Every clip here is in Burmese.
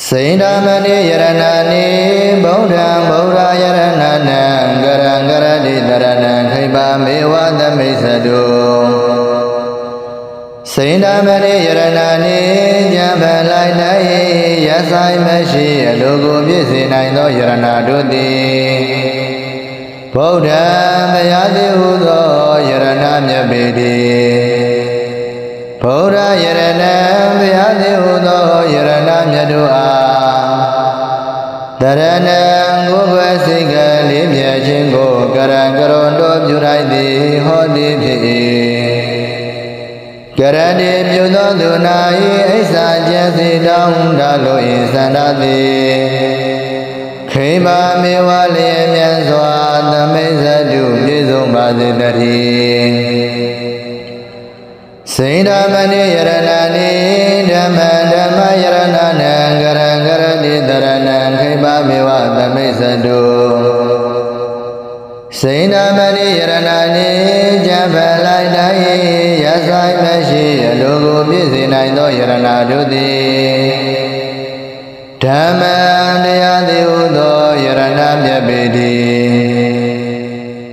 စိန္ဒမဏိယရဏနိဗုဒ္ဓံဗုဒ္ဓယရဏနံကရံကရတိတရဏံခိဗာမေဝသမိစ္ဆတုစိန္ဒမဏိယရဏနိဉာဏ်ပလိုက်၌ရဆိုင်မရှိအလိုကိုပြည့်စေနိုင်သောယရဏတို့သည်ဗုဒ္ဓံတရားတိဟုသောယရဏမြတ်ပေတိဗုဒ္ဓယရဏံတရားတိဟုသောယရဏမြတ်တို့အားတရဏံကိုယ်ွယ်စိတ်ကလေးမြတ်ခြင်းကိုကရံကရုဏတို့ပြုလိုက်သည်ဟောသည်ဖြစ်၏ကရတိပြုသောသူ၌အိစ္ဆာကျက်စီတောင်းတလို့ဤသန္တာသည်ခိမမေဝလျင်မြန်စွာသမိစ္ဆတုပြည့်စုံပါစေတည်းစိန္ဒမဏိယရဏနိဓမ္မဓမ္မယရဏနံကရံကရတိတရဏံခိဗာမေဝသမိစ္ဆတုစိန္ဒမဏိယရဏနိဉာဏ်ပလိုက်၌ရဆိုင်မရှိအလိုကိုပြည့်စေနိုင်သောယရဏတို့သည်ဓမ္မတရားတိဟုသောယရဏမြတ်ပေတိ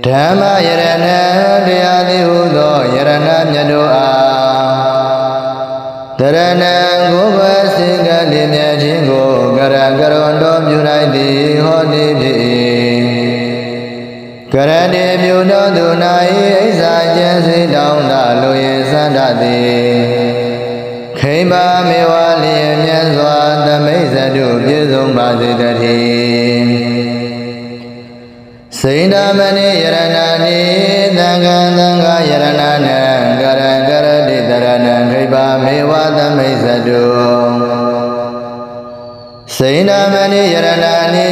ဓမ္မယရဏတရားတိဟုသောယရဏမြတ်တို့အားတရဏံကိုယ်ပဲစိတ်ကလေးမြတ်ခြင်းကိုကရံကရုဏတော်ပြုလိုက်သည်ဟောသည်ဖြစ်၏ကရတိပြုသောသူ၌အိစ္ဆာကျက်စိတ်တောင်းတလိုရင်သန္တာသည်ခိမမေဝလျင်မြတ်စွာသမိစ္ဆတုပြည့်စုံပါစေတည်းစိန္ဒမဏိယရဏနိသံဃံသံဃာယရဏနံကရံကရတိတရဏံခိဗာမေဝသမိစ္ဆတုစိန္ဒမဏိယရဏနိ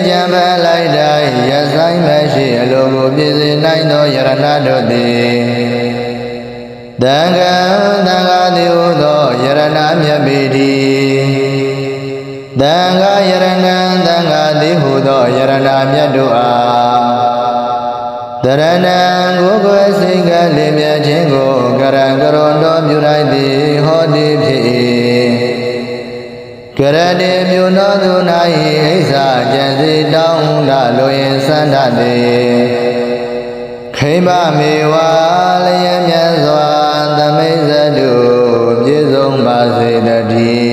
ဉာဏ်ပလိုက်တိုင်းရဆိုင်မရှိအလိုကိုပြည့်စုံနိုင်သောယရဏတို့သည်သံဃံသံဃာတိဟုသောယရဏမြတ်ပေတိသံဃာယရဏံသံဃာတိဟုသောယရဏမြတ်တို့အားတရဏံကိုယ်ကိုယ်စိတ်ကလေးမြတ်ခြင်းကိုကရံကရုဏတော်ပြုလိုက်သည်ဟောသည်ဖြစ်၏ကရတိပြုသောသူ၌အိစ္ဆာကျက်စီတောင်းတလိုရင်သန္တာသည်ခိမမေဝလျင်မြတ်စွာသမိစ္ဆတုပြည့်စုံပါစေတည်း